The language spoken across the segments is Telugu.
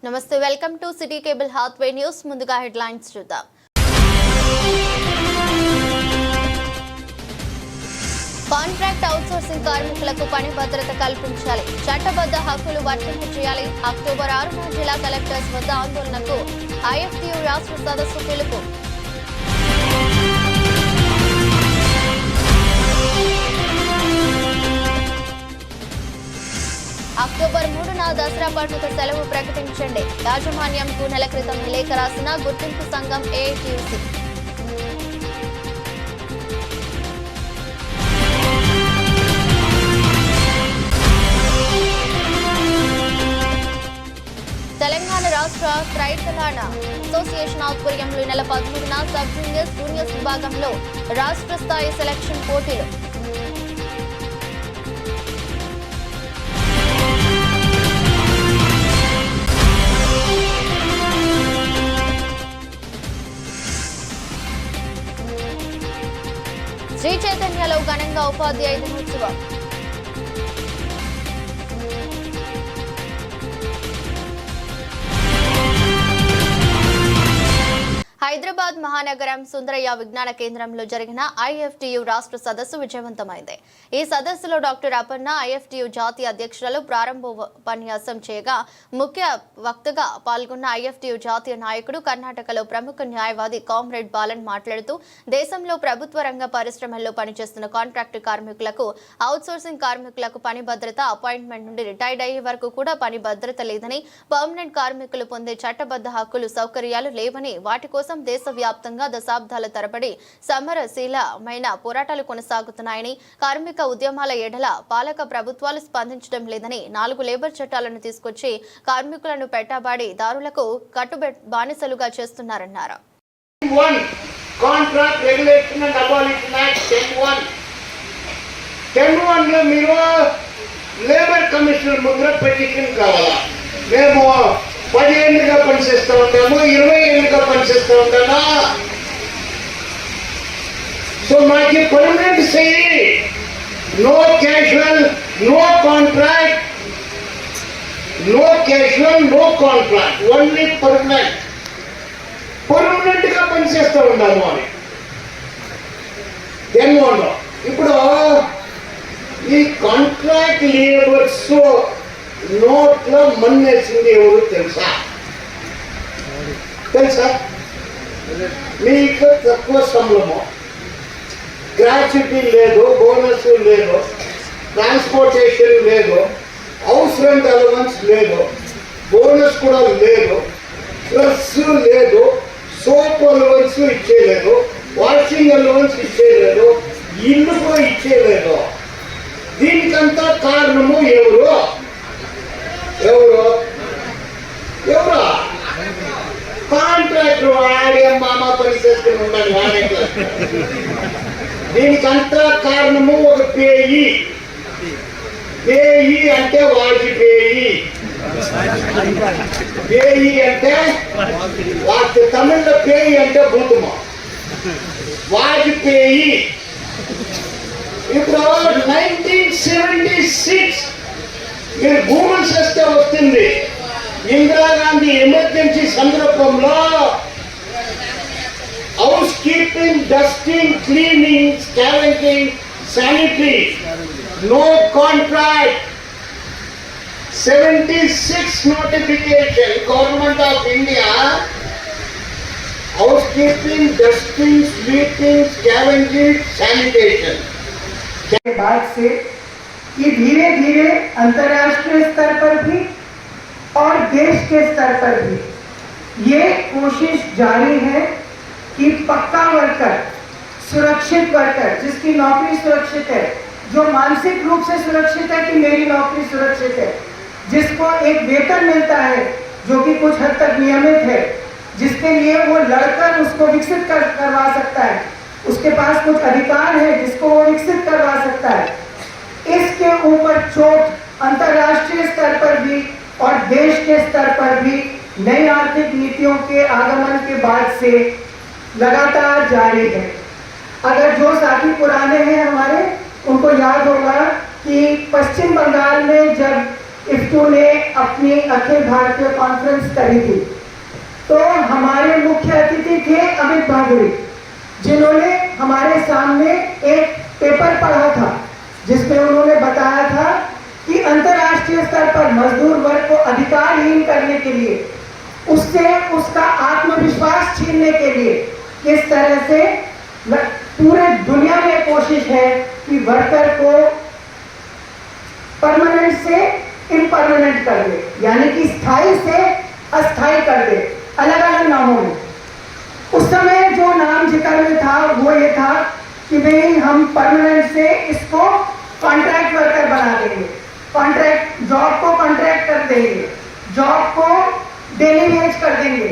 నమస్తే welcome to city cable Hathway news ముందుగా హెడ్లైన్స్ చూద్దాం కాంట్రాక్ట్ అవుట్సోర్సింగ్ కార్మికులకు పని భద్రత కల్పించాలి చట్టబద్ధ హక్కులు వర్తింపు చేయాలి అక్టోబర్ 6న జిల్లా కలెక్టర్స్ వద్ద ఆందోళనకు ఐఎఫ్టియు రాష్ట్ర సదస్సు పిలుపు అక్టోబర్ 3న దసరా పండుగ సెలవు ప్రకటించండి యాజమాన్యంకు నెల క్రితం లేఖ రాసిన గుర్తింపు సంఘం ఏఐటియుసి తెలంగాణ రాష్ట్ర రైతులాన అసోసియేషన్ ఆధ్వర్యంలో నెల 13న సబ్ జూనియర్స్ విభాగంలో రాష్ట్ర స్థాయి సెలక్షన్ పోటీలు శ్రీ చైతన్యలో ఘనంగా ఉపాధ్యాయ దినోత్సవం హైదరాబాద్ మహానగరం సుందరయ్య విజ్ఞాన కేంద్రంలో జరిగిన ఐఎఫ్టియు రాష్ట్ర సదస్సు విజయవంతమైంది. ఈ సదస్సులో డాక్టర్ అపర్ణ ఐఎఫ్టియు జాతీయ అధ్యక్షురాలు ప్రారంభోపన్యాసం చేయగా ముఖ్య వక్తగా పాల్గొన్న ఐఎఫ్టియు జాతీయ నాయకుడు కర్ణాటకలో ప్రముఖ న్యాయవాది కామ్రేడ్ బాలన్ మాట్లాడుతూ దేశంలో ప్రభుత్వ రంగ పరిశ్రమల్లో పనిచేస్తున్న కాంట్రాక్టు కార్మికులకు అవుట్సోర్సింగ్ కార్మికులకు పని భద్రత అపాయింట్మెంట్ నుండి రిటైర్డ్ అయ్యే వరకు కూడా పని భద్రత లేదని పర్మనెంట్ కార్మికులు పొందే చట్టబద్ధ హక్కులు సౌకర్యాలు లేవని వాటి కోసం దేశవ్యాప్తంగా దశాబ్దాల తరబడి సమరశీలమైన పోరాటాలు కొనసాగుతున్నాయని కార్మిక ఉద్యమాల ఎడల పాలక ప్రభుత్వాలు స్పందించడం లేదని 4 లేబర్ చట్టాలను తీసుకొచ్చి కార్మికులను పెట్టబడి దారులకు బానిసలుగా చేస్తున్నారన్నారు. లేబర్ కమిషనర్ ముద్ర పెటిషన్ కావాలా మేము 10 ఏళ్ళుగా పనిచేస్తూ ఉంటాము 20 ఏళ్ళుగా పనిచేస్తూ ఉంటానా సో మాకు పర్మనెంట్ చేయి no casual no contract only permanent గా పనిచేస్తూ ఉన్నాము అని తెలంగాణలో ఇప్పుడు ఈ కాంట్రాక్ట్ లేబర్స్ నోట్లో మన్నేసింది ఎవరు తెలుసా మీకు తక్కువ సంబళము గ్రాట్యుటీ లేదు బోనస్ లేదు ట్రాన్స్పోర్టేషన్ లేదు హౌస్ రెంట్ అలవెన్స్ లేదు బోనస్ కూడా లేదు ప్లస్ లేదు సోప్ అలవెన్స్ ఇచ్చేయలేదు వాషింగ్ అలవెన్స్ ఇచ్చేయలేదు ఇల్లు కూడా ఇచ్చేయలేదు దీనికంతా కారణము ఎవరు కాంట్రాక్టర్ వాడే మామ పని చేసుకుని ఉండాలి వాడే దీనికంతా కారణము ఒక పేయి అంటే వాజ్పేయి అంటే తమిళలో పేయి అంటే భూతమ వాజ్పేయి ఇప్పుడు 1976 మీరు భూములు చేస్తే వస్తుంది ఇందిరాగాంధీ ఎమర్జెన్సీ సందర్భంలో house keeping dusting cleaning scavenging sanitary no contract 76 notification government of India house keeping dusting sweeping scavenging sanitation के बाद से ये धीरे धीरे अंतर्राष्ट्रीय स्तर पर भी और देश के स्तर पर भी ये कोशिश जारी है कि पक्का वर्कर सुरक्षित वर्कर जिसकी नौकरी सुरक्षित है जो मानसिक रूप से सुरक्षित है कि मेरी नौकरी सुरक्षित है जिसको एक वेतन मिलता है जो कि कुछ हद तक नियमित है जिसके लिए वो लड़कर उसको विकसित करवा सकता है उसके पास कुछ अधिकार है जिसको वो विकसित करवा सकता है इसके ऊपर चोट अंतर्राष्ट्रीय स्तर पर भी और देश के स्तर पर भी नई आर्थिक नीतियों के आगमन के बाद से लगातार जारी है। अगर जो साथी पुराने हैं हमारे उनको याद होगा कि पश्चिम बंगाल में जब इफ्टू ने अपनी अखिल भारतीय कॉन्फ्रेंस करी थी, तो हमारे मुख्य अतिथि थे अमित भादुड़ी, जिन्होंने हमारे सामने एक पेपर पढ़ा था जिसमें उन्होंने बताया था कि अंतर्राष्ट्रीय स्तर पर मजदूर वर्ग को अधिकारहीन करने के लिए, उससे उसका आत्मविश्वास छीनने के लिए किस तरह से पूरे दुनिया में कोशिश है कि वर्कर को परमानेंट से इम्परमानेंट कर दे, यानी कि स्थायी से अस्थायी कर दे, अलग अलग नामों में। उस समय जो नाम जिक्र में था वो ये था कि भाई हम परमानेंट से इसको कॉन्ट्रैक्ट वर्कर बना देंगे, कॉन्ट्रैक्ट जॉब को कॉन्ट्रैक्ट कर देंगे, जॉब को डेली वेज कर देंगे।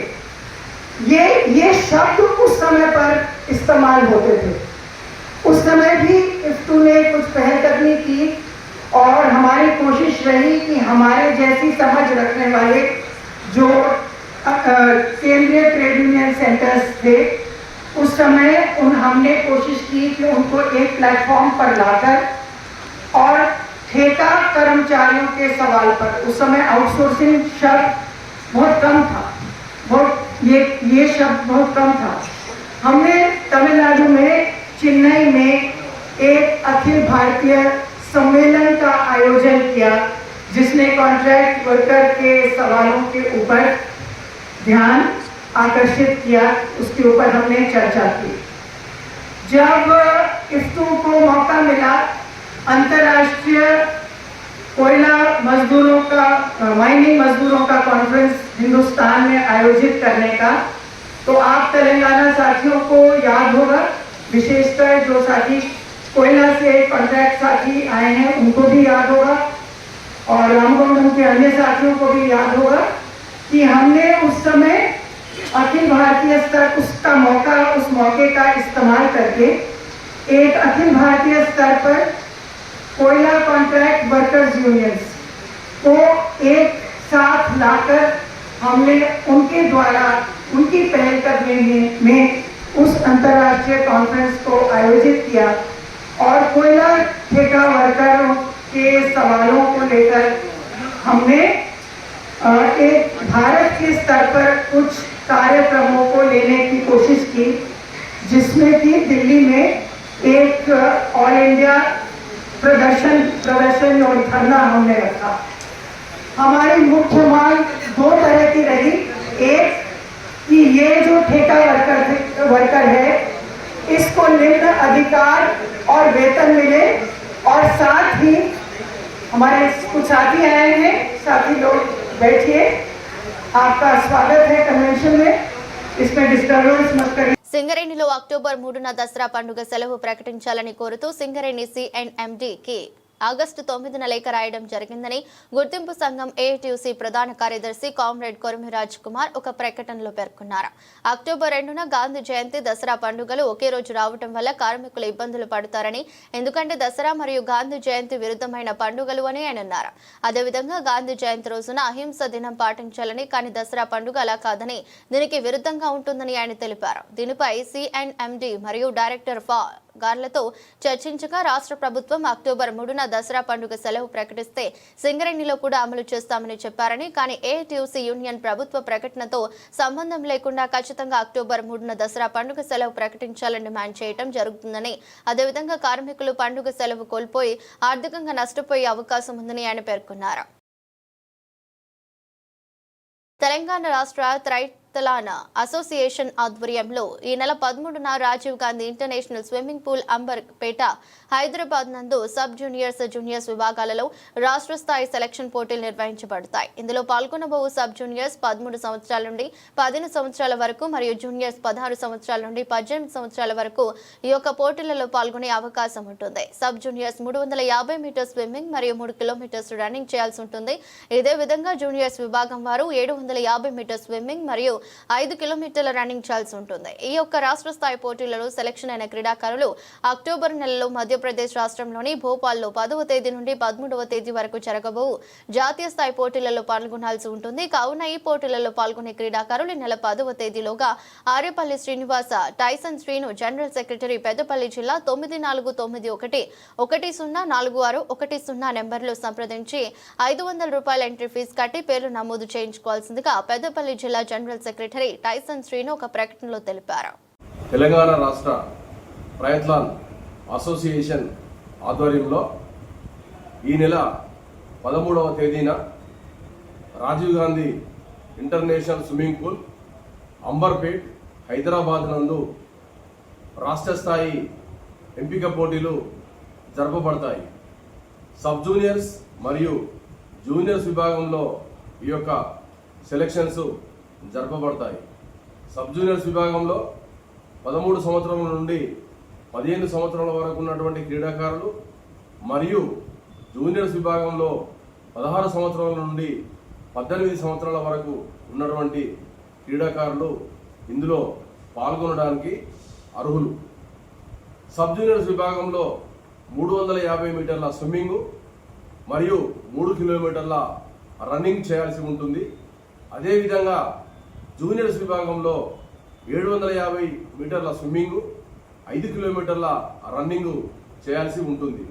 ये शब्द उस समय पर इस्तेमाल होते थे। उस समय भी इफ्टू ने कुछ पहलकदमी की और हमारी कोशिश रही कि हमारे जैसी समझ रखने वाले जो केंद्रीय ट्रेड यूनियन सेंटर्स थे, उस समय हमने कोशिश की कि उनको एक प्लेटफॉर्म पर लाकर और ठेका कर्मचारियों के सवाल पर, उस समय आउटसोर्सिंग शब्द बहुत कम था, ये शब्द बहुत कम था। हमने तमिलनाडु में चेन्नई में एक अखिल भारतीय सम्मेलन का आयोजन किया जिसने कॉन्ट्रैक्ट वर्कर के सवालों के ऊपर ध्यान आकर्षित किया, उसके ऊपर हमने चर्चा की। जब इफ्टू को मौका मिला अंतर्राष्ट्रीय कोयला मजदूरों का, माइनिंग मजदूरों का कॉन्फ्रेंस हिंदुस्तान में आयोजित करने का, तो आप तेलंगाना साथियों को याद होगा, विशेषकर जो साथी कोयला से कॉन्ट्रैक्ट साथी आए हैं उनको भी याद होगा और रामगुंडम के अन्य साथियों को भी याद होगा कि हमने उस समय अखिल भारतीय स्तर उस मौके का इस्तेमाल करके एक अखिल भारतीय स्तर पर कोयला कॉन्ट्रैक्ट वर्कर्स यूनियंस को एक साथ लाकर हमने उनके द्वारा उनकी पहलकदमी में उस अंतर्राष्ट्रीय कॉन्फ्रेंस को आयोजित किया और कोयला ठेका वर्करों के सवालों को लेकर हमने एक भारत के स्तर पर कुछ कार्यक्रमों को लेने की कोशिश की, जिसमें कि दिल्ली में एक ऑल इंडिया प्रदर्शन और धरना हमने रखा। हमारी मुख्य मांग दो तरह की रही, एक कि ये जो ठेका वर्कर है इसको निम्न अधिकार और वेतन मिले, और साथ ही हमारे कुछ साथी आए हैं, साथी लोग बैठिए, आपका स्वागत है कन्वेंशन में, इसमें डिस्टर्बेंस मत करिए। సింగరేణిలో అక్టోబర్ 3న దసరా పండుగ సెలవు ప్రకటించాలని కోరుతూ సింగరేణి CNMD-కి ఆగస్టు 9న లేఖ రాయడం జరిగిందని గుర్తింపు సంఘం AITUC ప్రధాన కార్యదర్శి కామ్రేడ్ కొరిమిరాజ్ కుమార్ ఒక ప్రకటనలో పేర్కొన్నారు. అక్టోబర్ 2న గాంధీ జయంతి, దసరా పండుగలు ఒకే రోజు రావడం వల్ల కార్మికులు ఇబ్బందులు పడతారని, ఎందుకంటే దసరా మరియు గాంధీ జయంతి విరుద్ధమైన పండుగలు అని ఆయన అన్నారు. అదేవిధంగా గాంధీ జయంతి రోజున అహింస దినం పాటించాలని, కానీ దసరా పండుగ అలా కాదని దీనికి విరుద్ధంగా ఉంటుందని ఆయన తెలిపారు. దీనిపై CNMD మరియు డైరెక్టర్ గార్లతో చర్చించగా రాష్ట్ర ప్రభుత్వం అక్టోబర్ 3న దసరా పండుగ సెలవు ప్రకటిస్తే సింగరేణిలో కూడా అమలు చేస్తామని చెప్పారని, కానీ AITUC యూనియన్ ప్రభుత్వ ప్రకటనతో సంబంధం లేకుండా ఖచ్చితంగా అక్టోబర్ 3న దసరా పండుగ సెలవు ప్రకటించాలని డిమాండ్ చేయడం జరుగుతుందని, అదేవిధంగా కార్మికులు పండుగ సెలవు కోల్పోయి ఆర్థికంగా నష్టపోయే అవకాశం ఉందని ఆయన పేర్కొన్నారు. తెలంగాణ రాష్ట్ర రైతుల అసోసియేషన్ ఆధ్వర్యంలో ఈ నెల 13న Rajiv Gandhi international swimming pool Amberpet Hyderabad నందు సబ్ జూనియర్స్, జూనియర్స్ విభాగాలలో రాష్ట్ర స్థాయి సెలక్షన్ పోటీలు నిర్వహించబడతాయి. ఇందులో పాల్గొనబోవు సబ్ జూనియర్స్ 13 సంవత్సరాల నుండి 15 సంవత్సరాల వరకు మరియు జూనియర్స్ 16 సంవత్సరాల నుండి 18 సంవత్సరాల వరకు ఈ యొక్క పోటీలలో పాల్గొనే అవకాశం ఉంటుంది. సబ్ జూనియర్స్ 350 మీటర్ స్విమ్మింగ్ మరియు 3 కిలోమీటర్స్ రన్నింగ్ చేయాల్సి ఉంటుంది. ఇదే విధంగా జూనియర్స్ విభాగం వారు 750 మీటర్ స్విమ్మింగ్ మరియు 5 కిలోమీటర్ల రన్నింగ్ చేయాల్సి ఉంటుంది. ఈ యొక్క రాష్ట్ర స్థాయి పోటీలలో సెలెక్షన్ అయిన క్రీడాకారులు అక్టోబర్ నెలలో మధ్యప్రదేశ్ రాష్ట్రంలోని భోపాల్లో 10వ తేదీ నుండి 13వ తేదీ వరకు జరగబోవు జాతీయ స్థాయి పోటీలలో పాల్గొనాల్సి ఉంటుంది. కావున ఈ పోటీలలో పాల్గొనే క్రీడాకారులు నెల 10వ తేదీలోగా Arepalli Srinivasa Tyson Srinu general secretary Peddapalli జిల్లా 9491104610 నెంబర్లు సంప్రదించి ₹500 ఎంట్రీ ఫీజు కట్టి పేర్లు నమోదు చేయించుకోవాల్సిందిగా పెద్దపల్లి జిల్లా జనరల్ సెక్రటరీ టైసన్ శ్రీను ఒక ప్రకటనలో తెలిపారు. తెలంగాణ రాష్ట్ర ట్రయథ్లాన్ అసోసియేషన్ ఆధ్వర్యంలో ఈ నెల 13వ తేదీన Rajiv Gandhi international swimming pool Amberpet Hyderabad నందు రాష్ట్ర స్థాయి ఎంపిక పోటీలు జరపబడతాయి. సబ్ జూనియర్స్ మరియు జూనియర్స్ విభాగంలో ఈ యొక్క సెలక్షన్స్ జరపబడతాయి. సబ్ జూనియర్స్ విభాగంలో 13 సంవత్సరాల నుండి 15 సంవత్సరాల వరకు ఉన్నటువంటి క్రీడాకారులు మరియు జూనియర్స్ విభాగంలో 16 సంవత్సరాల నుండి 18 సంవత్సరాల వరకు ఉన్నటువంటి క్రీడాకారులు ఇందులో పాల్గొనడానికి అర్హులు. సబ్ జూనియర్స్ విభాగంలో 350 మీటర్ల స్విమ్మింగ్ మరియు 3 కిలోమీటర్ల రన్నింగ్ చేయాల్సి ఉంటుంది. అదేవిధంగా జూనియర్స్ విభాగంలో 750 మీటర్ల స్విమ్మింగ్ 5 కిలోమీటర్ల రన్నింగ్ చేయాల్సి ఉంటుంది.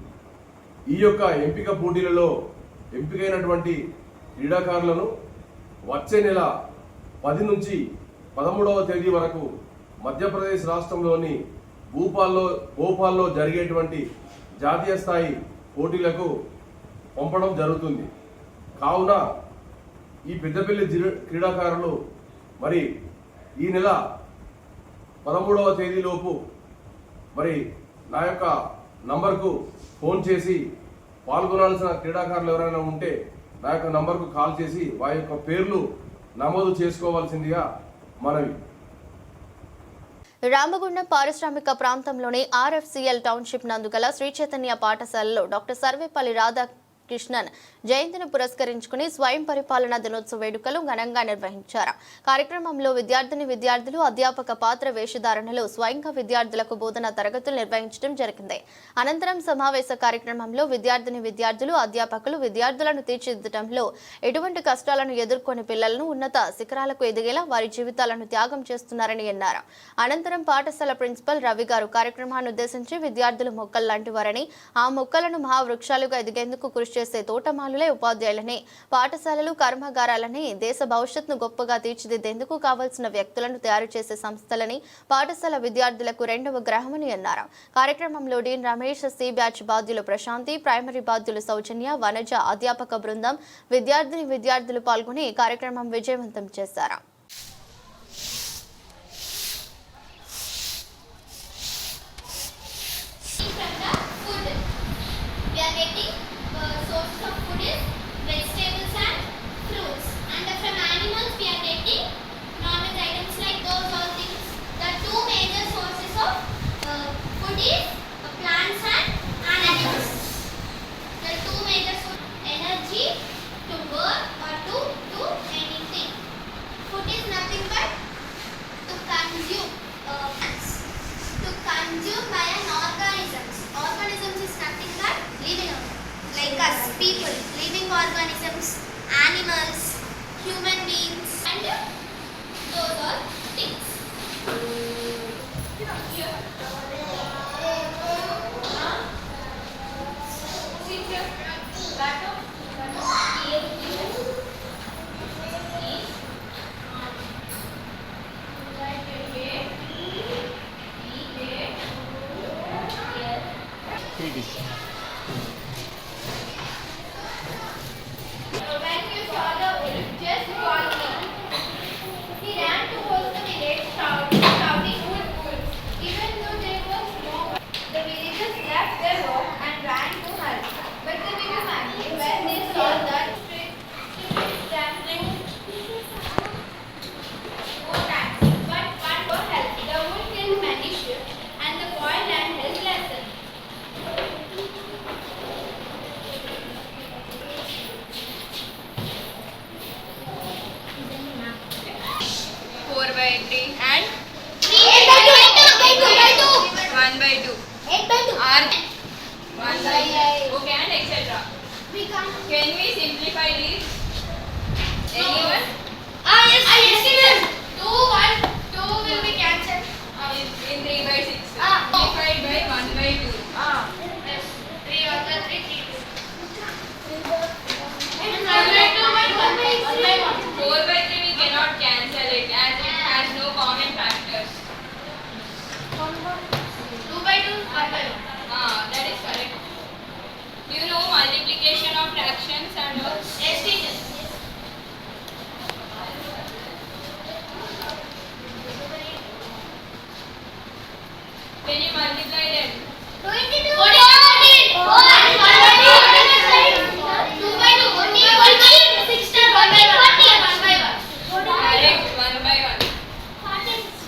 ఈ యొక్క ఎంపిక పోటీలలో ఎంపికైనటువంటి క్రీడాకారులను వచ్చే నెల 10 నుంచి 13వ తేదీ వరకు మధ్యప్రదేశ్ రాష్ట్రంలోని భోపాల్లో జరిగేటువంటి జాతీయ స్థాయి పోటీలకు పంపడం జరుగుతుంది. కావున ఈ పెద్దపల్లి క్రీడాకారులు మరి ఈ నెల 13వ తేదీలోపు మరి నా యొక్క నంబర్కు ఫోన్ చేసి పాల్గొనాల్సిన క్రీడాకారులు ఎవరైనా ఉంటే నా యొక్క నంబర్కు కాల్ చేసి వారి యొక్క పేర్లు నమోదు చేసుకోవాల్సిందిగా మనవి. రామగుండం పారిశ్రామిక ప్రాంతంలోని RFCL టౌన్షిప్ నందు గల శ్రీ చైతన్య పాఠశాలలో డాక్టర్ సర్వేపల్లి రాధాకృష్ణన్ జయంతిని పురస్కరించుకుని స్వయం పరిపాలన దినోత్సవ వేడుకలు ఘనంగా నిర్వహించారు. కార్యక్రమంలో విద్యార్థులు అధ్యాపక పాత్ర వేషధారణలో స్వయంగా విద్యార్థులకు బోధన తరగతులు నిర్వహించడం జరిగింది. అనంతరం సమావేశ కార్యక్రమంలో విద్యార్థులు అధ్యాపకులు విద్యార్థులను తీర్చిదిద్దడంలో ఎటువంటి కష్టాలను ఎదుర్కొని పిల్లలను ఉన్నత శిఖరాలకు ఎదిగేలా వారి జీవితాలను త్యాగం చేస్తున్నారని అన్నారు. అనంతరం పాఠశాల ప్రిన్సిపల్ రవి గారు కార్యక్రమాన్ని ఉద్దేశించి విద్యార్థులు మొక్కలు లాంటి వారని ఆ మొక్కలను మహావృక్షాలుగా ఎదిగేందుకు కృషి చేసే తోటమాలులే ఉపాధ్యాయులని పాఠశాలలు కర్మాగారాలని దేశ భవిష్యత్తును గొప్పగా తీర్చిదిద్దేందుకు కావాల్సిన వ్యక్తులను తయారు చేసే సంస్థలని పాఠశాల విద్యార్థులకు రెండవ గ్రహమని అన్నారు. కార్యక్రమంలో డీన్ రమేష్, సి బ్యాచ్ బాధ్యులు ప్రశాంతి, ప్రైమరీ బాధ్యులు సౌజన్య, వనజ, అధ్యాపక బృందం, విద్యార్థులు పాల్గొని కార్యక్రమం విజయవంతం చేశారు. Vegetables and fruits, and from animals we are getting non-veg items like those all things. The two major sources of food is plants and animals. The two major sources energy to work or to do anything. Food is nothing but to consume by an organisms. Organisms is nothing but living, like us people, living organisms, animals, human beings, and those are things. When you saw the 80 and 1 by 2 are 1 by 8. Okay, and etc. Can we simplify this? Anyone? Yes. 2 will be cancelled. In 3 by 6. Simplified by 1 by 2. Yes. 3 1 by 3 3 2. 4 by 3 we cannot cancel it as it has no common factors. 2 by 2 1 by 1. That is correct. Do you know multiplication of fractions and all? Yes, teacher. Can you multiply them? 22. 2 by 2 14 16 1 by 1. Correct, 1 by 1.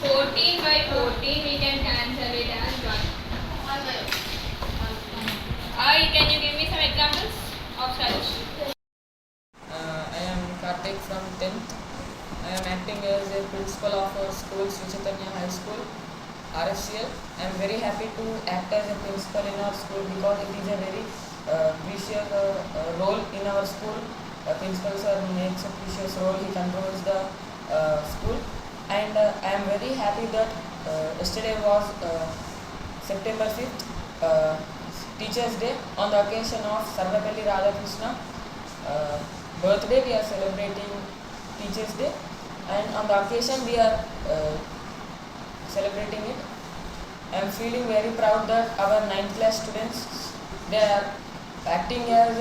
14 by 14 we can cancel it as 1. Can you give me some examples of such? I am Karthik from 10th. I am acting as a principal of our school, Sri Chaitanya High School, RSCL. I am very happy to act as a principal in our school because it is a very precious role in our school. Principal sir makes a precious role. He controls the school, and I am very happy that yesterday was September 5th, Teachers' Day. On the occasion of Sarvapalli Radhakrishna birthday, we are celebrating Teachers' Day, and on the occasion we are celebrating it. I am feeling very proud that our 9th class students, they are acting as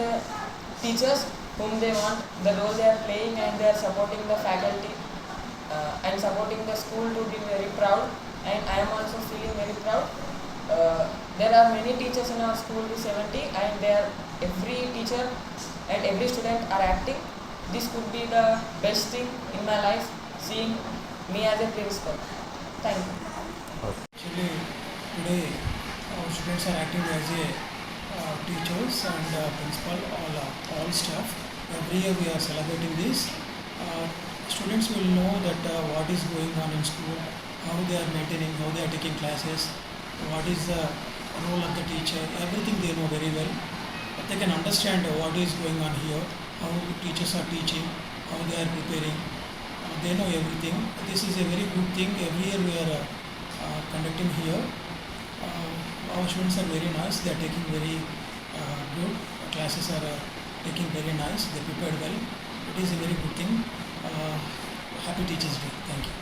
teachers whom they want, the role they are playing, and they are supporting the faculty and supporting the school to be very proud, and I am also feeling very proud. There are many teachers in our school, 70, and every teacher and every student are acting. This could be the best thing in my life, seeing me as a principal. Thank you. Actually, today our students are acting as a teachers and principal, all staff. Every year we are celebrating this. Students will know that what is going on in school, how they are maintaining, how they are taking classes, what is the role of the teacher. Everything they know very well. They can understand what is going on here, how teachers are teaching, how they are preparing. They know everything. This is a very good thing. Every year we are conducting here. Our students are very nice. They are taking very good. Classes are taking very nice. They prepared well. It is a very good thing. Happy Teachers' Day. Thank you.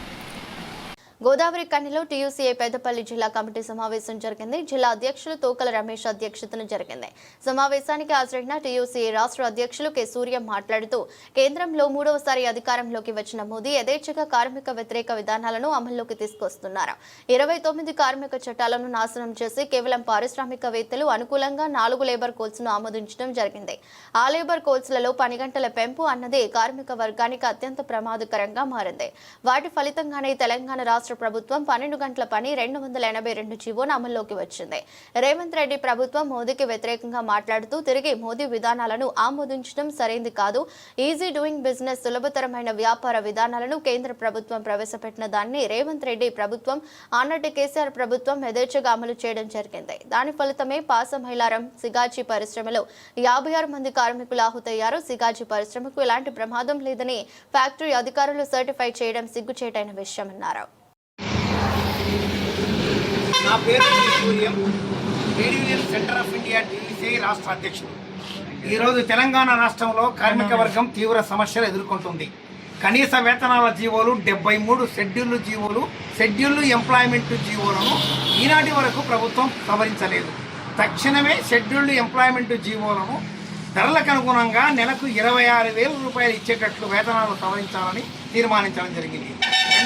Godavari కనిలో టీయూసీఏ Peddapalli జిల్లా కమిటీ సమావేశం జరిగింది. జిల్లా అధ్యక్షులు తోకల రమేష్ అధ్యక్షతన జరిగింది. సమావేశానికి హాజరైన టీయూసీఏ రాష్ట్ర అధ్యక్షులు కె సూర్య మాట్లాడుతూ కేంద్రంలో 3వసారి అధికారంలోకి వచ్చిన మోదీ యథేచ్ఛగా కార్మిక వ్యతిరేక విధానాలను అమల్లోకి తీసుకొస్తున్నారు. 29 కార్మిక చట్టాలను నాశనం చేసి కేవలం పారిశ్రామికవేత్తలు అనుకూలంగా 4 లేబర్ కోడ్స్ను ఆమోదించడం జరిగింది. ఆ లేబర్ కోడ్స్లలో పని గంటల పెంపు అన్నది కార్మిక వర్గానికి అత్యంత ప్రమాదకరంగా మారింది. వాటి ఫలితంగానే తెలంగాణ రాష్ట్ర ప్రభుత్వం 12 గంటల పని 282 జీవోను అమల్లోకి వచ్చింది. రేవంత్ రెడ్డి ప్రభుత్వం మోదీకి వ్యతిరేకంగా మాట్లాడుతూ తిరిగి మోదీ విధానాలను ఆమోదించడం సరైంది కాదు. ఈజీ డూయింగ్ బిజినెస్, సులభతరమైన వ్యాపార విధానాలను కేంద్ర ప్రభుత్వం ప్రవేశపెట్టిన దాన్ని రేవంత్ రెడ్డి ప్రభుత్వం, ఆనాటి కేసీఆర్ ప్రభుత్వం యథేచ్ఛగా అమలు చేయడం జరిగింది. దాని ఫలితమే పాసమైలారం సిగాచి పరిశ్రమలో 56 మంది కార్మికులు ఆహుతయ్యారు. సిగాచి పరిశ్రమకు ఎలాంటి ప్రమాదం లేదని ఫ్యాక్టరీ అధికారులు సర్టిఫై చేయడం సిగ్గుచేటైన విషయమన్నారు. నా పేరు Suryam, trade union centre of India TUCI రాష్ట్ర అధ్యక్షుడు. ఈరోజు తెలంగాణ రాష్ట్రంలో కార్మిక వర్గం తీవ్ర సమస్యలు ఎదుర్కొంటుంది. కనీస వేతనాల జీవోలు 73 షెడ్యూల్ ఎంప్లాయ్మెంట్ జీవోలను ఈనాటి వరకు ప్రభుత్వం సవరించలేదు. తక్షణమే షెడ్యూల్డ్ ఎంప్లాయ్మెంట్ జీవోలను ధరలకు అనుగుణంగా నెలకు 26,000 రూపాయలు ఇచ్చేటట్లు వేతనాలు సవరించాలని తీర్మానించడం జరిగింది.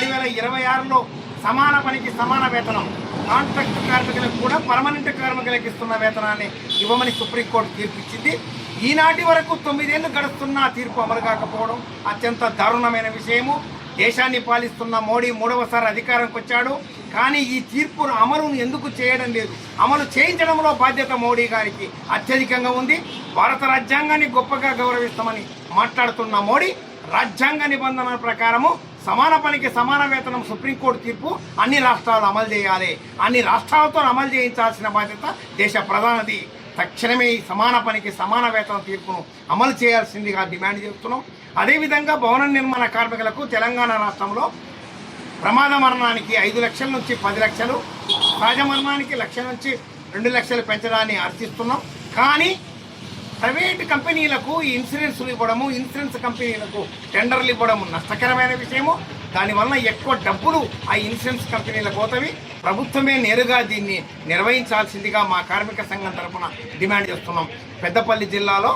2026లో సమాన పనికి సమాన వేతనం, కాంట్రాక్ట్ కార్మికులకు కూడా పర్మనెంట్ కార్మికులకు ఇస్తున్న వేతనాన్ని ఇవ్వమని సుప్రీంకోర్టు తీర్పిచ్చింది. ఈనాటి వరకు 9 ఏళ్లు గడుస్తున్నా తీర్పు అమలు కాకపోవడం అత్యంత దారుణమైన విషయము. దేశాన్ని పాలిస్తున్న మోడీ 3వసారి అధికారంకి వచ్చాడు, కానీ ఈ తీర్పును అమలును ఎందుకు చేయడం లేదు? అమలు చేయించడంలో బాధ్యత మోడీ గారికి అత్యధికంగా ఉంది. భారత రాజ్యాంగాన్ని గొప్పగా గౌరవిస్తామని మాట్లాడుతున్న మోడీ రాజ్యాంగ నిబంధనల ప్రకారము సమాన పనికి సమాన వేతనం సుప్రీంకోర్టు తీర్పు అన్ని రాష్ట్రాలు అమలు చేయాలి. అన్ని రాష్ట్రాలతో అమలు చేయించాల్సిన బాధ్యత దేశ ప్రధానిది. తక్షణమే ఈ సమాన పనికి సమాన వేతనం తీర్పును అమలు చేయాల్సిందిగా డిమాండ్ చేస్తున్నాం. అదేవిధంగా భవన నిర్మాణ కార్మికులకు తెలంగాణ రాష్ట్రంలో ప్రమాద మరణానికి 5 లక్షల నుంచి 10 లక్షలు, సహజ మరణానికి 1 లక్ష నుంచి 2 లక్షలు పెంచడాన్ని హర్షిస్తున్నాం. కానీ ప్రైవేటు కంపెనీలకు ఈ ఇన్సూరెన్స్లు ఇవ్వడము, ఇన్సూరెన్స్ కంపెనీలకు టెండర్లు ఇవ్వడము నష్టకరమైన విషయము. దానివల్ల ఎక్కువ డబ్బులు ఆ ఇన్సూరెన్స్ కంపెనీలకు పోతవి. ప్రభుత్వమే నేరుగా దీన్ని నిర్వహించాల్సిందిగా మా కార్మిక సంఘం తరఫున డిమాండ్ చేస్తున్నాం. పెద్దపల్లి జిల్లాలో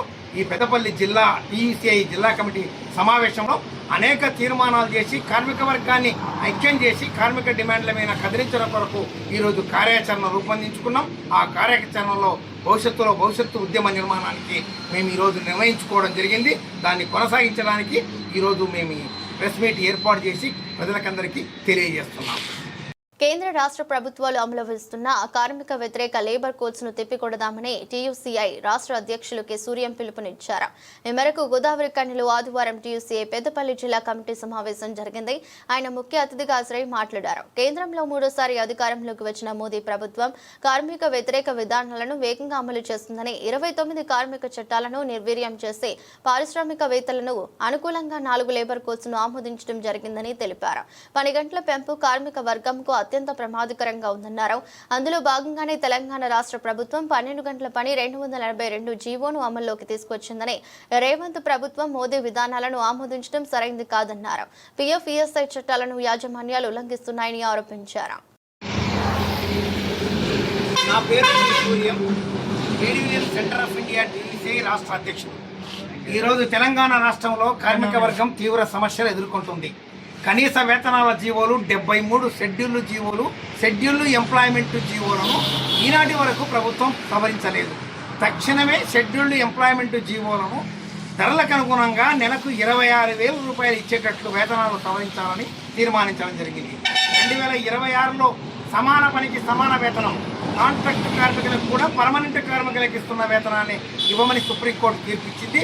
పెద్దపల్లి జిల్లా టీయూసీఐ జిల్లా కమిటీ సమావేశంలో అనేక తీర్మానాలు చేసి కార్మిక వర్గాన్ని ఐక్యం చేసి కార్మిక డిమాండ్ల మీద కదిలించడం కొరకు ఈరోజు కార్యాచరణ రూపొందించుకున్నాం. ఆ కార్యాచరణలో భవిష్యత్తు ఉద్యమ నిర్మాణానికి మేము ఈరోజు నిర్ణయించుకోవడం జరిగింది. దాన్ని కొనసాగించడానికి ఈరోజు మేము ప్రెస్ మీట్ ఏర్పాటు చేసి ప్రజలకందరికీ తెలియజేస్తున్నాం. కేంద్ర రాష్ట్ర ప్రభుత్వాలు అమలు చేస్తున్న కార్మిక వ్యతిరేక లేబర్ కోడ్స్ ను తిప్పికొడదామని టీయూసీఐ రాష్ట్ర అధ్యక్షులు కె సూర్యం పిలుపునిచ్చారు. ఈ మేరకు గోదావరి కనిలో ఆదివారం టీయూసీఐ పెద్దపల్లి జిల్లా కమిటీ సమావేశం జరిగింది. ఆయన ముఖ్య అతిథిగా హాజరై మాట్లాడారు. కేంద్రంలో మూడోసారి అధికారంలోకి వచ్చిన మోదీ ప్రభుత్వం కార్మిక వ్యతిరేక విధానాలను వేగంగా అమలు చేస్తుందని 29 కార్మిక చట్టాలను నిర్వీర్యం చేసి పారిశ్రామికవేత్తలను అనుకూలంగా 4 లేబర్ కోడ్స్ ను ఆమోదించడం జరిగిందని తెలిపారు. 10 గంటల పెంపు కార్మిక వర్గంకు అత్యంత ప్రమాదకరంగా ఉందన్నారు. అందులో భాగంగానే తెలంగాణ రాష్ట్ర ప్రభుత్వం 12 గంటల పని 242 జీవోను అమల్లోకి తీసుకొచ్చిందని, రేవంత్ ప్రభుత్వం మోదీ విధానాలను ఆమోదించడం సరైంది కాదన్నారు. పీఎఫ్, ఈఎస్ఐ చట్టాలను యాజమాన్యాలు ఉల్లంఘిస్తున్నాయని ఆరోపించారు. నా పేరు Suryam, trade union centre of India TUCI రాష్ట్ర అధ్యక్షుడు. ఈరోజు తెలంగాణ రాష్ట్రంలో కార్మిక వర్గం తీవ్ర సమస్యలు ఎదుర్కొంటుంది. కనీస వేతనాల జీవోలు 73 షెడ్యూల్ ఎంప్లాయ్మెంట్ జీవోలను ఈనాటి వరకు ప్రభుత్వం సవరించలేదు. తక్షణమే షెడ్యూల్డ్ ఎంప్లాయ్మెంట్ జీవోలను ధరలకు అనుగుణంగా నెలకు 26,000 రూపాయలు ఇచ్చేటట్లు వేతనాలు సవరించాలని తీర్మానించడం జరిగింది. 2026లో సమాన పనికి సమాన వేతనం, కాంట్రాక్ట్ కార్మికులకు కూడా పర్మనెంట్ కార్మికులకు ఇస్తున్న వేతనాన్ని ఇవ్వమని సుప్రీంకోర్టు తీర్పిచ్చింది.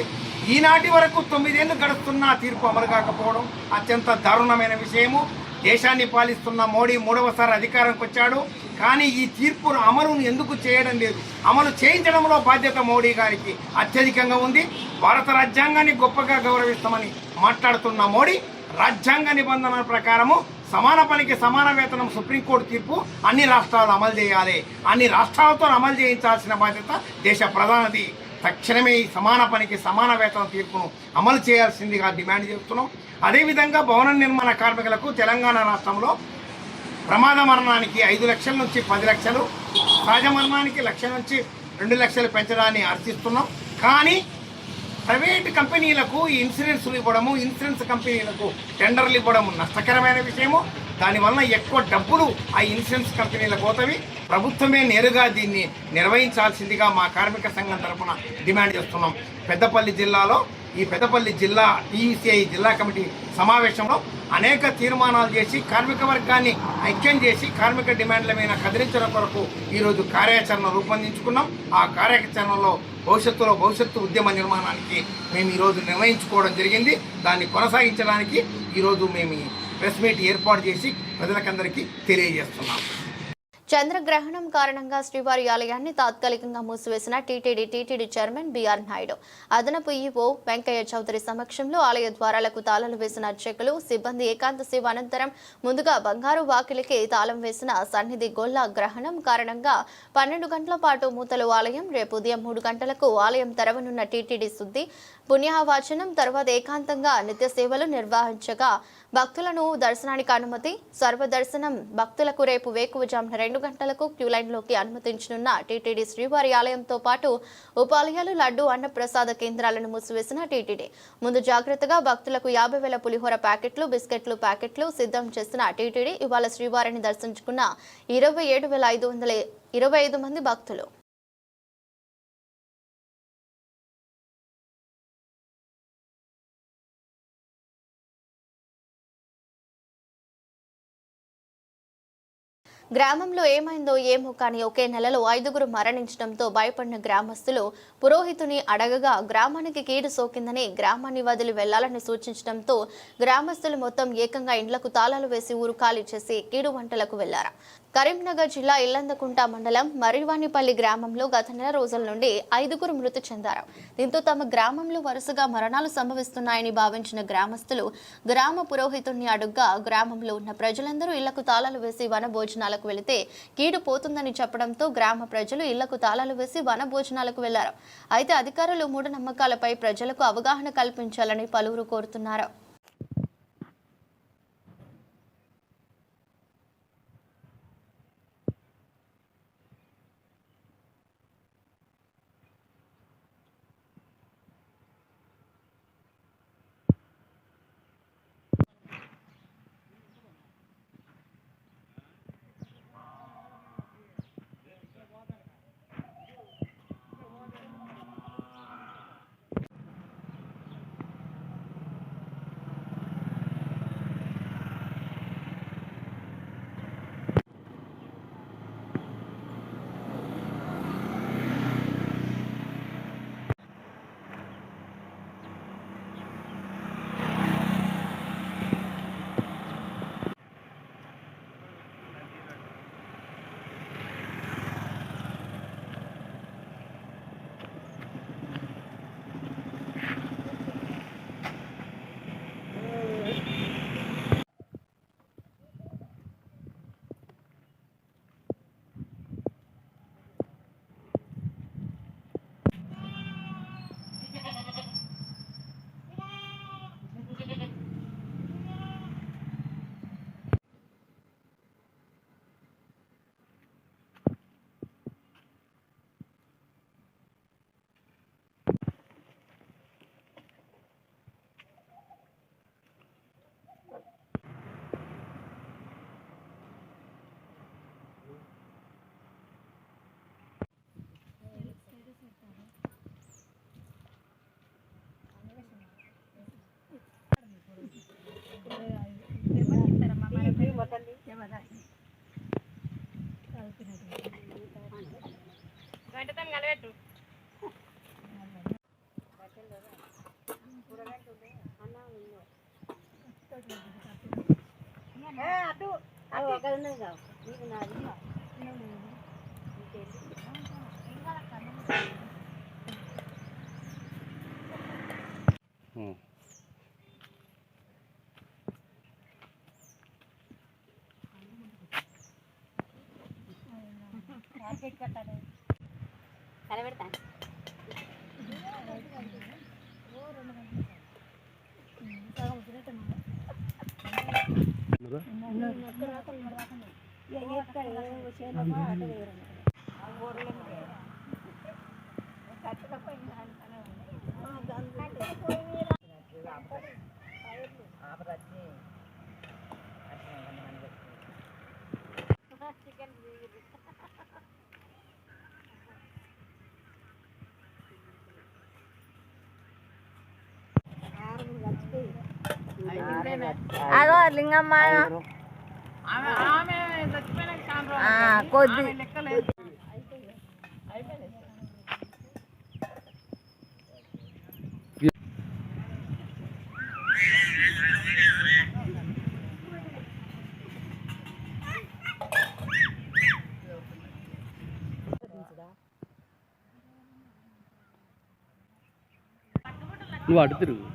ఈనాటి వరకు 9 ఏళ్లు గడుస్తున్న తీర్పు అమలు కాకపోవడం అత్యంత దారుణమైన విషయము. దేశాన్ని పాలిస్తున్న మోడీ 3వసారి అధికారంకి వచ్చాడు. కానీ ఈ తీర్పు అమలును ఎందుకు చేయడం లేదు? అమలు చేయించడంలో బాధ్యత మోడీ గారికి అత్యధికంగా ఉంది. భారత రాజ్యాంగాన్ని గొప్పగా గౌరవిస్తామని మాట్లాడుతున్న మోడీ రాజ్యాంగ నిబంధనల ప్రకారము సమాన పనికి సమాన వేతనం సుప్రీంకోర్టు తీర్పు అన్ని రాష్ట్రాలు అమలు చేయాలి. అన్ని రాష్ట్రాలతో అమలు చేయించాల్సిన బాధ్యత దేశ ప్రధానిది. తక్షణమే ఈ సమాన పనికి సమాన వేతనం తీర్పును అమలు చేయాల్సిందిగా డిమాండ్ చేస్తున్నాం. అదేవిధంగా భవన నిర్మాణ కార్మికులకు తెలంగాణ రాష్ట్రంలో ప్రమాద మరణానికి 5 లక్షల నుంచి 10 లక్షలు, సహజ మరణానికి 1 లక్ష నుంచి 2 లక్షలు పెంచడాన్ని హర్షిస్తున్నాం. కానీ ప్రైవేటు కంపెనీలకు ఈ ఇన్సూరెన్స్లు ఇవ్వడము, ఇన్సూరెన్స్ కంపెనీలకు టెండర్లు ఇవ్వడము నష్టకరమైన విషయము. దానివల్ల ఎక్కువ డబ్బులు ఆ ఇన్సూరెన్స్ కంపెనీలకు పోతవి. ప్రభుత్వమే నేరుగా దీన్ని నిర్వహించాల్సిందిగా మా కార్మిక సంఘం తరఫున డిమాండ్ చేస్తున్నాం. పెద్దపల్లి జిల్లా టీయూసీఐ జిల్లా కమిటీ సమావేశంలో అనేక తీర్మానాలు చేసి కార్మిక వర్గాన్ని ఐక్యం చేసి కార్మిక డిమాండ్ల మీద కదిలించడం కొరకు ఈరోజు కార్యాచరణ రూపొందించుకున్నాం. ఆ కార్యాచరణలో భవిష్యత్తు ఉద్యమ నిర్మాణానికి మేము ఈరోజు నిర్ణయించుకోవడం జరిగింది. దాన్ని కొనసాగించడానికి ఈరోజు మేము ప్రెస్ మీట్ ఏర్పాటు చేసి ప్రజలకందరికీ తెలియజేస్తున్నాం. చంద్రగ్రహణం కారణంగా శ్రీవారి ఆలయాన్ని తాత్కాలికంగా మూసివేసిన టీటీడీ చైర్మన్ బీఆర్ నాయుడు, అదనపు ఈవో వెంకయ్య చౌదరి సమక్షంలో ఆలయ ద్వారాలకు తాళాలు వేసిన అర్చకులు, సిబ్బంది ఏకాంత సేవ అనంతరం ముందుగా బంగారు వాకిలికి తాళం వేసిన సన్నిధి గొల్ల గ్రహణం కారణంగా 12 గంటల పాటు మూతలు ఆలయం. రేపు ఉదయం 3 గంటలకు ఆలయం తెరవనున్న టీటీడీ శుద్ధి పుణ్యవాచనం తర్వాత ఏకాంతంగా నిత్య సేవలు నిర్వహించగా భక్తులను దర్శనానికి అనుమతి. సర్వదర్శనం భక్తులకు రేపు వేకువజామున 2 గంటలకు క్యూలైన్లోకి అనుమతించనున్న టీటీడీ శ్రీవారి ఆలయంతో పాటు ఉపాలయాలు, లడ్డు, అన్నప్రసాద కేంద్రాలను మూసివేసిన టీటీడీ ముందు జాగ్రత్తగా భక్తులకు 50,000 పులిహోర ప్యాకెట్లు, బిస్కెట్లు ప్యాకెట్లు సిద్ధం చేసిన టీటీడీ ఇవాళ శ్రీవారిని దర్శించుకున్న 27,525 మంది భక్తులు. గ్రామంలో ఏమైందో ఏమో కానీ ఒకే నెలలో 5గురు మరణించడంతో భయపడిన గ్రామస్తులు పురోహితుని అడగగా గ్రామానికి కీడు సోకిందని గ్రామాన్ని వదిలి వెళ్లాలని సూచించడంతో గ్రామస్తులు మొత్తం ఏకంగా ఇండ్లకు తాళాలు వేసి ఊరు ఖాళీ చేసి కీడు వంటలకు వెళ్లారు. కరీంనగర్ జిల్లా ఇల్లందకుంట మండలం మరివానిపల్లి గ్రామంలో గత నెల రోజుల నుండి 5గురు మృతి చెందారు. దీంతో తమ గ్రామంలో వరుసగా మరణాలు సంభవిస్తున్నాయని భావించిన గ్రామస్తులు గ్రామ పురోహితుడిని అడుగ్గా గ్రామంలో ఉన్న ప్రజలందరూ ఇళ్లకు తాళాలు వేసి వన భోజనాలకు వెళితే కీడు పోతుందని చెప్పడంతో గ్రామ ప్రజలు ఇళ్లకు తాళాలు వేసి వన భోజనాలకు వెళ్లారు. అయితే అధికారులు మూఢనమ్మకాలపై ప్రజలకు అవగాహన కల్పించాలని పలువురు కోరుతున్నారు. అదో లింగమ్మ కొద్ది నువ్వు అటు తిరుగు.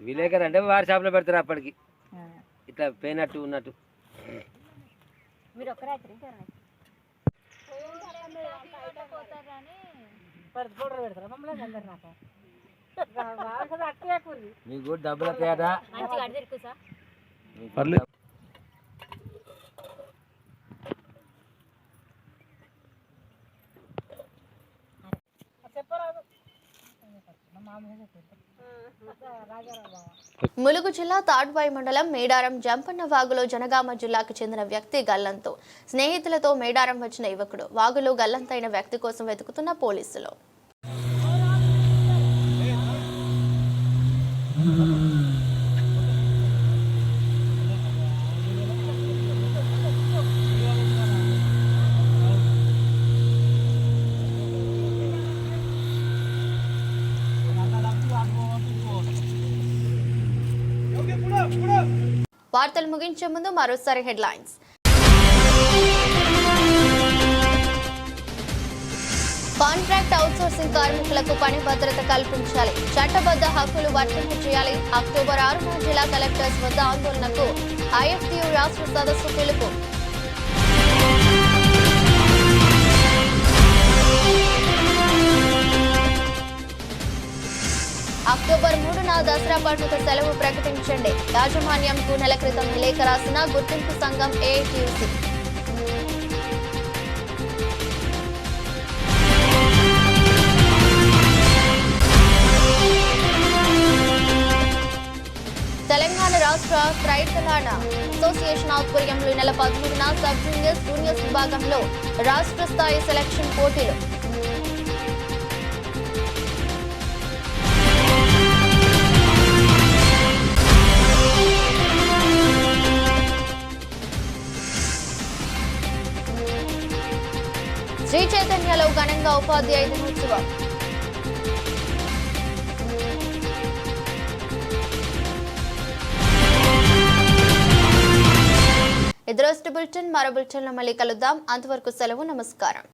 విలేకరు అంటే వారి షాప్లో పెడతారు అప్పటికి ఇట్లా పోయినట్టు ఉన్నట్టు. మీరు ఒక్కరే ఫోటో పెడతారా మమ్మల్ని అందరు నాకు మీకు కూడా డబ్బుల తేడా పర్లేదు. ములుగు జిల్లా తాడ్వాయి మండలం మేడారం జంపన్న వాగులో జనగామ జిల్లాకు చెందిన వ్యక్తి గల్లంతు. స్నేహితులతో మేడారం వచ్చిన యువకుడు వాగులో గల్లంతైన వ్యక్తి కోసం వెతుకుతున్న పోలీసులు. వార్తలు ముగించే ముందు మరోసారి హెడ్లైన్స్. కాంట్రాక్ట్ అవుట్సోర్సింగ్ కార్మికులకు పని భద్రత కల్పించాలి, చట్టబద్ధ హక్కులు వర్తింపు చేయాలి. అక్టోబర్ 6న జిల్లా కలెక్టర్స్ వద్ద ఆందోళనకు IFTU రాష్ట్ర సదస్సు పిలుపు. అక్టోబర్ 3న దసరా పండుగ సెలవు ప్రకటించండి. యాజమాన్యంకు నెల క్రితం లేఖ రాసిన గుర్తింపు సంఘం AITUC. తెలంగాణ రాష్ట్ర రైతులాన అసోసియేషన్ ఆధ్వర్యంలో ఈ నెల 13న సబ్ జూనియర్స్ జూనియర్స్ విభాగంలో రాష్ట్ర స్థాయి సెలక్షన్ పోటీలు. శ్రీ చైతన్యలో ఘనంగా ఉపాధ్యాయ దినోత్సవం. ఇది రోజు బులెటిన్. మరో బులెటిన్లో మళ్ళీ కలుద్దాం. అంతవరకు సెలవు. నమస్కారం.